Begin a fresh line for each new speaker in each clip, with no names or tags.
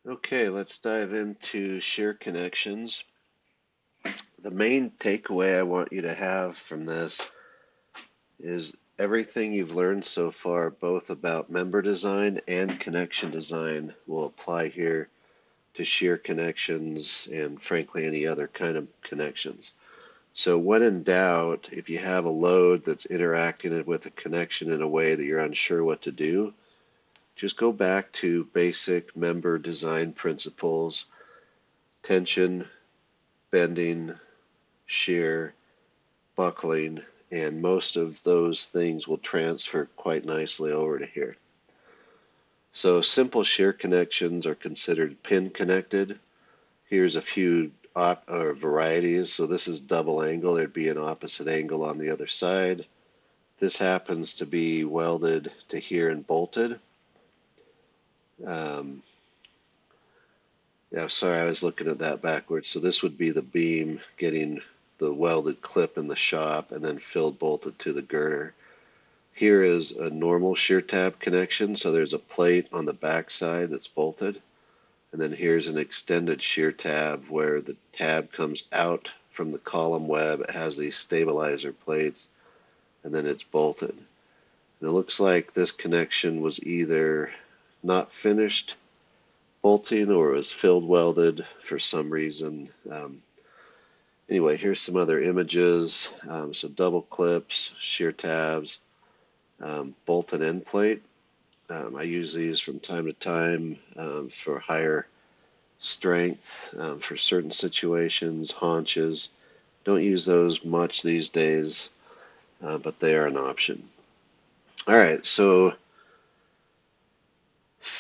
Okay, let's dive into shear connections. The main takeaway I want you to have from this is everything you've learned so far, both about member design and connection design, will apply here to shear connections and, frankly, any other kind of connections. So, when in doubt, if you have a load that's interacting with a connection in a way that you're unsure what to do, just go back to basic member design principles: tension, bending, shear, buckling, and most of those things will transfer quite nicely over to here. So simple shear connections are considered pin connected. Here's a few varieties. So this is double angle. There'd be an opposite angle on the other side. This happens to be welded to here and bolted. Um, yeah, sorry, I was looking at that backwards. So this would be the beam getting the welded clip in the shop and then filled bolted to the girder. Here is a normal shear tab connection, so there's a plate on the back side that's bolted. And then here's an extended shear tab where the tab comes out from the column web. It has these stabilizer plates, and then it's bolted. And it looks like this connection was either not finished bolting or it was filled welded for some reason. Anyway, here's some other images. So double clips, shear tabs, bolt and end plate. I use these from time to time for higher strength for certain situations, haunches. Don't use those much these days, but they are an option. All right, so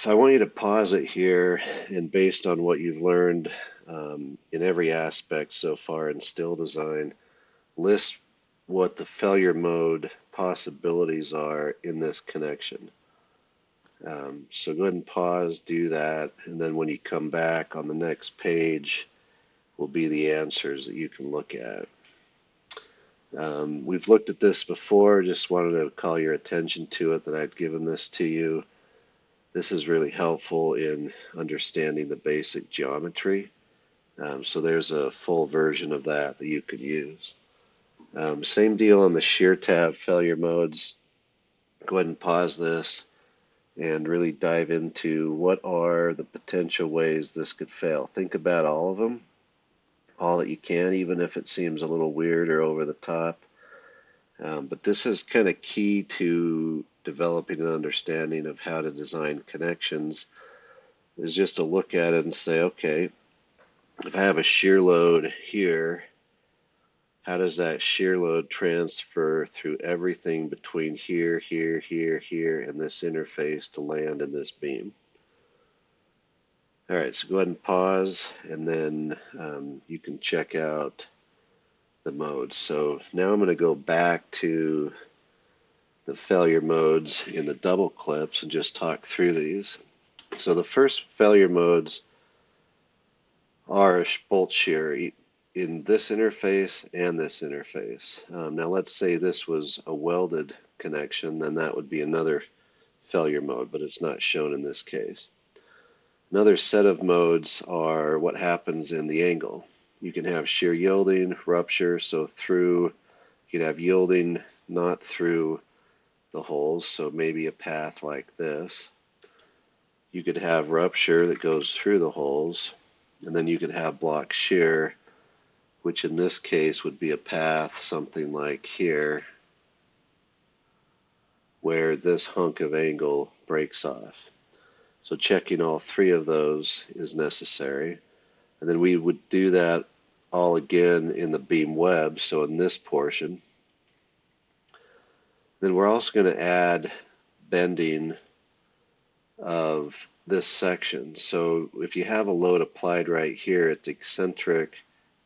I want you to pause it here, and based on what you've learned in every aspect so far in still design, list what the failure mode possibilities are in this connection. So go ahead and pause, do that, and then when you come back on the next page will be the answers that you can look at. We've looked at this before, just wanted to call your attention to it that I'd given this to you. This is really helpful in understanding the basic geometry. So there's a full version of that that you could use. Same deal on the shear tab failure modes. Go ahead and pause this and really dive into what are the potential ways this could fail. Think about all of them, all that you can, even if it seems a little weird or over the top. But this is kind of key to developing an understanding of how to design connections, is just to look at it and say, okay, if I have a shear load here, how does that shear load transfer through everything between here, here, here, here, and this interface to land in this beam? All right, so go ahead and pause, and then you can check out the modes. So now I'm going to go back to the failure modes in the double clips and just talk through these. So the first failure modes are bolt shear in this interface and this interface. Now let's say this was a welded connection, then that would be another failure mode, but it's not shown in this case. Another set of modes are what happens in the angle. You can have shear yielding, rupture, so through, you could have yielding not through the holes, so maybe a path like this. You could have rupture that goes through the holes, and then you could have block shear, which in this case would be a path something like here, where this hunk of angle breaks off. So checking all three of those is necessary. And then we would do that all again in the beam web, so in this portion. Then we're also going to add bending of this section. So if you have a load applied right here, it's eccentric,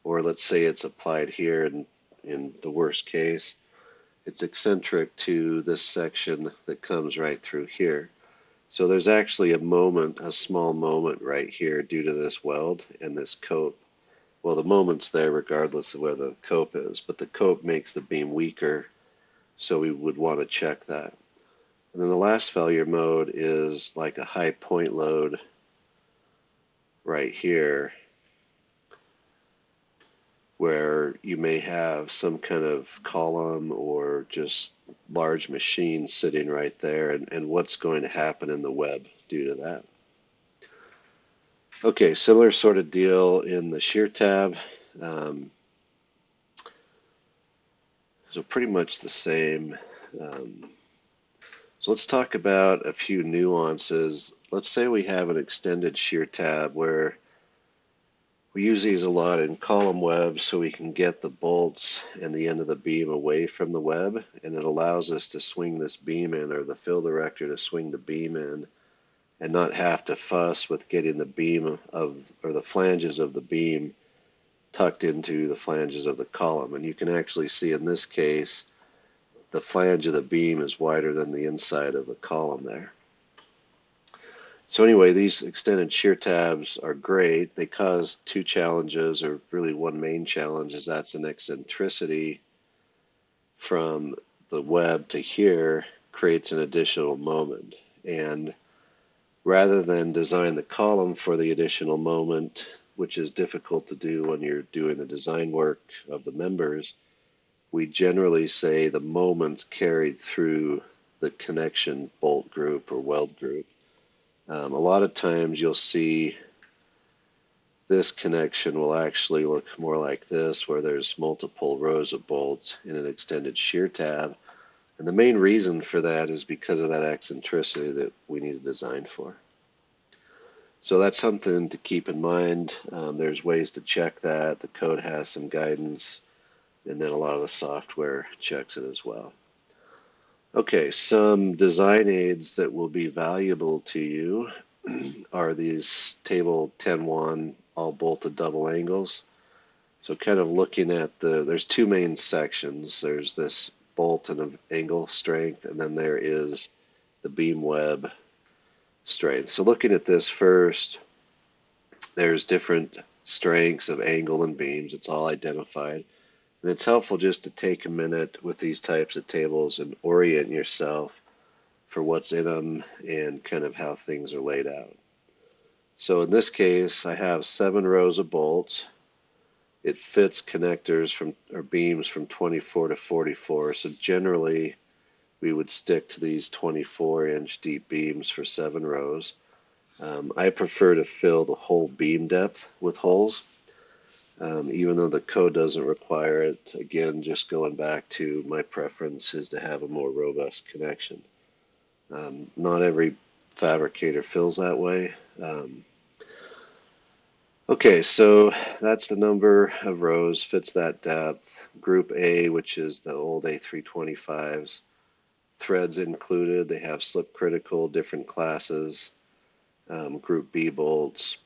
or let's say it's applied here in the worst case, it's eccentric to this section that comes right through here. So there's actually a moment, a small moment right here due to this weld and this cope. Well, the moment's there regardless of where the cope is, but the cope makes the beam weaker, so we would want to check that. And then the last failure mode is like a high point load right here where you may have some kind of column or just large machine sitting right there, and what's going to happen in the web due to that. Okay, similar sort of deal in the shear tab. Um, so pretty much the same. Um, so let's talk about a few nuances. Let's say we have an extended shear tab where we use these a lot in column web so we can get the bolts and the end of the beam away from the web, and it allows us to swing this beam in, or the fill director to swing the beam in, and not have to fuss with getting the beam of, or the flanges of the beam tucked into the flanges of the column. And you can actually see in this case, the flange of the beam is wider than the inside of the column there. So anyway, these extended shear tabs are great. They cause two challenges, or really one main challenge, is that's an eccentricity from the web to here creates an additional moment. And rather than design the column for the additional moment, which is difficult to do when you're doing the design work of the members, we generally say the moments carried through the connection bolt group or weld group. A lot of times you'll see this connection will actually look more like this, where there's multiple rows of bolts in an extended shear tab. And the main reason for that is because of that eccentricity that we need to design for. So that's something to keep in mind. There's ways to check that. The code has some guidance, and then a lot of the software checks it as well. Okay, some design aids that will be valuable to you are these table 10.1 all bolted double angles. So kind of looking at there's two main sections. There's this bolt and angle strength, and then there is the beam web strength. So looking at this first, there's different strengths of angle and beams. It's all identified. And it's helpful just to take a minute with these types of tables and orient yourself for what's in them and kind of how things are laid out. So in this case, I have 7 rows of bolts. It fits connectors from, or beams from 24 to 44. So generally, we would stick to these 24-inch deep beams for 7 rows. I prefer to fill the whole beam depth with holes. Even though the code doesn't require it. Again, just going back to my preference is to have a more robust connection. Not every fabricator fills that way. Okay, so that's the number of rows, fits that depth. Group A, which is the old A325s, threads included. They have slip critical, different classes. Group B bolts.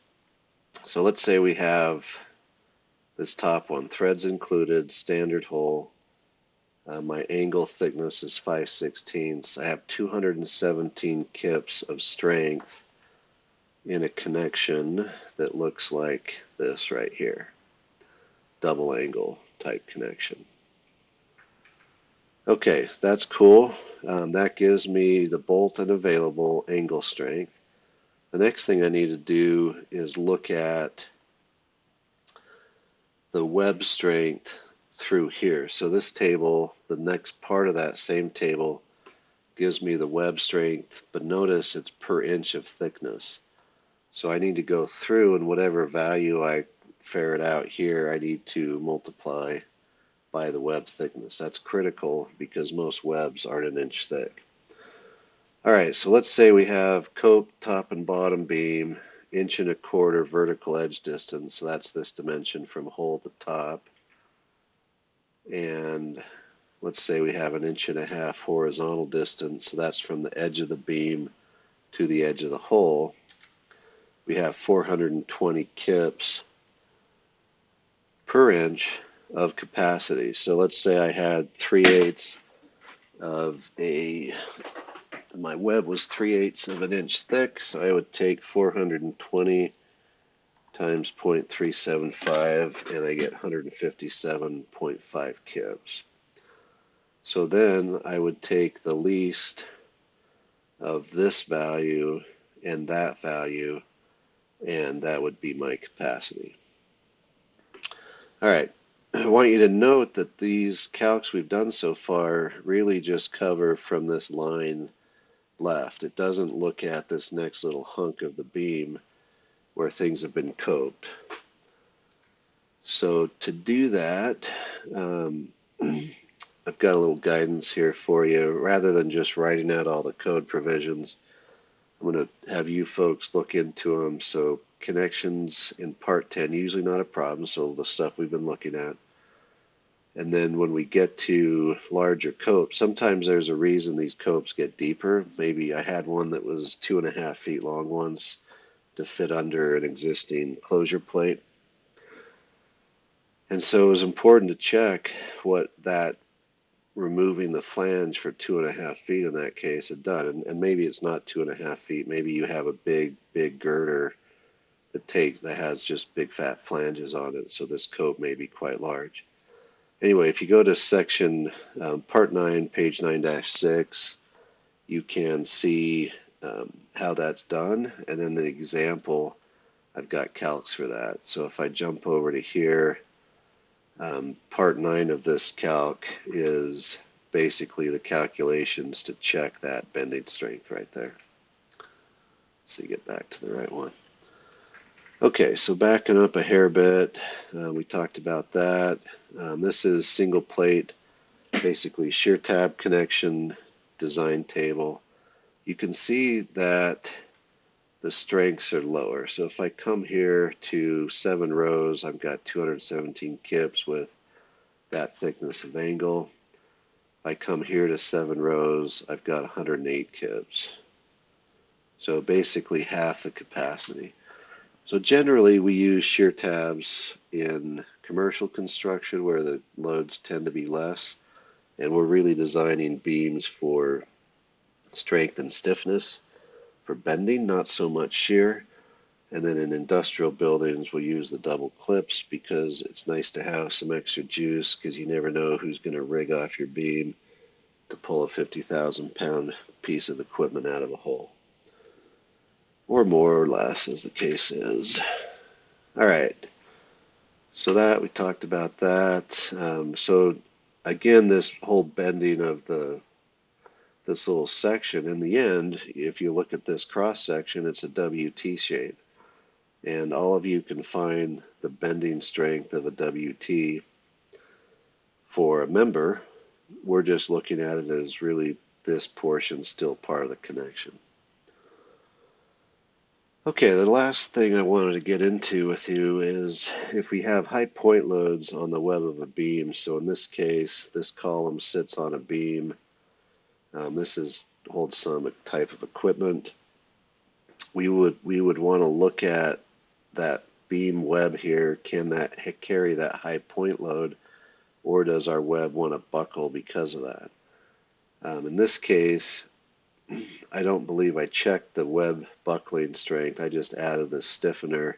So let's say we have this top one, threads included, standard hole. My angle thickness is 5/16. I have 217 kips of strength in a connection that looks like this right here. Double angle type connection. Okay, that's cool. That gives me the bolt and available angle strength. The next thing I need to do is look at the web strength through here. So this table, the next part of that same table, gives me the web strength, but notice it's per inch of thickness. So I need to go through, and whatever value I ferret out here, I need to multiply by the web thickness. That's critical because most webs aren't an inch thick. All right, so let's say we have cope, top and bottom beam, 1.25 inch vertical edge distance. So that's this dimension from hole to top. And let's say we have 1.5 inch horizontal distance. So that's from the edge of the beam to the edge of the hole. We have 420 kips per inch of capacity. So let's say I had 3/8 of my web was 3/8 of an inch thick, so I would take 420 times 0.375, and I get 157.5 kips. So then I would take the least of this value and that value, and that would be my capacity. All right, I want you to note that these calcs we've done so far really just cover from this line left. It doesn't look at this next little hunk of the beam where things have been coped. So to do that, I've got a little guidance here for you. Rather than just writing out all the code provisions, I'm going to have you folks look into them. So connections in part 10, usually not a problem, so the stuff we've been looking at. And then when we get to larger copes, sometimes there's a reason these copes get deeper. Maybe I had one that was 2.5 feet long once to fit under an existing closure plate. And so it was important to check what that removing the flange for 2.5 feet in that case had done. And maybe it's not 2.5 feet. Maybe you have a big girder that has just big fat flanges on it. So this cope may be quite large. Anyway, if you go to section part 9, page 9-6, you can see how that's done. And then the example, I've got calcs for that. So if I jump over to here, part 9 of this calc is basically the calculations to check that bending strength right there. So you get back to the right one. Okay, so backing up a hair bit, we talked about that. This is single plate, basically shear tab connection design table. You can see that the strengths are lower. So if I come here to 7 rows, I've got 217 kips with that thickness of angle. If I come here to 7 rows, I've got 108 kips. So basically half the capacity. So generally we use shear tabs in commercial construction where the loads tend to be less, and we're really designing beams for strength and stiffness, for bending, not so much shear. And then in industrial buildings, we'll use the double clips because it's nice to have some extra juice because you never know who's going to rig off your beam to pull a 50,000-pound piece of equipment out of a hole. Or more or less, as the case is. All right. So that, we talked about that. So again, this whole bending of this little section, in the end, if you look at this cross section, it's a WT shape. And all of you can find the bending strength of a WT for a member. We're just looking at it as really this portion still part of the connection. Okay, the last thing I wanted to get into with you is if we have high point loads on the web of a beam, so in this case, this column sits on a beam. This holds some type of equipment. We would want to look at that beam web here. Can that carry that high point load, or does our web want to buckle because of that? In this case, I don't believe I checked the web buckling strength. I just added this stiffener.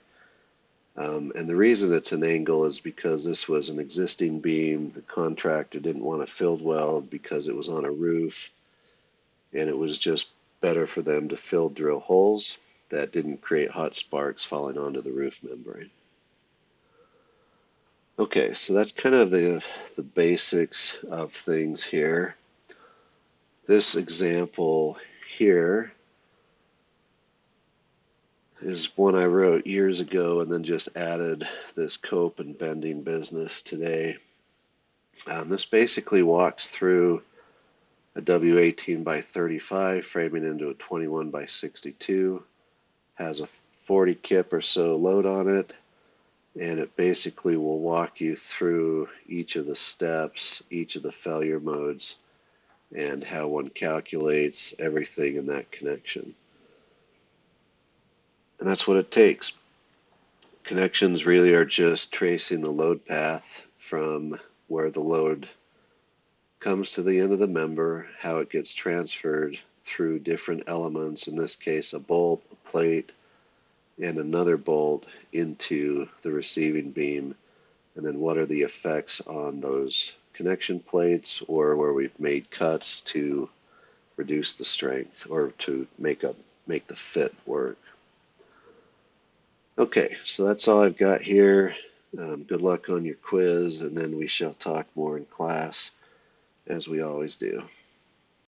And the reason it's an angle is because this was an existing beam. The contractor didn't want to field weld because it was on a roof, and it was just better for them to field drill holes that didn't create hot sparks falling onto the roof membrane. Okay, so that's kind of the basics of things here. This example here is one I wrote years ago and then just added this cope and bending business today. This basically walks through a W18 by 35 framing into a 21 by 62, has a 40 kip or so load on it, and it basically will walk you through each of the steps, each of the failure modes, and how one calculates everything in that connection. And that's what it takes. Connections really are just tracing the load path from where the load comes to the end of the member, how it gets transferred through different elements, in this case a bolt, a plate, and another bolt into the receiving beam, and then what are the effects on those connection plates or where we've made cuts to reduce the strength or to make the fit work. Okay, so that's all I've got here. Good luck on your quiz, and then we shall talk more in class, as we always do.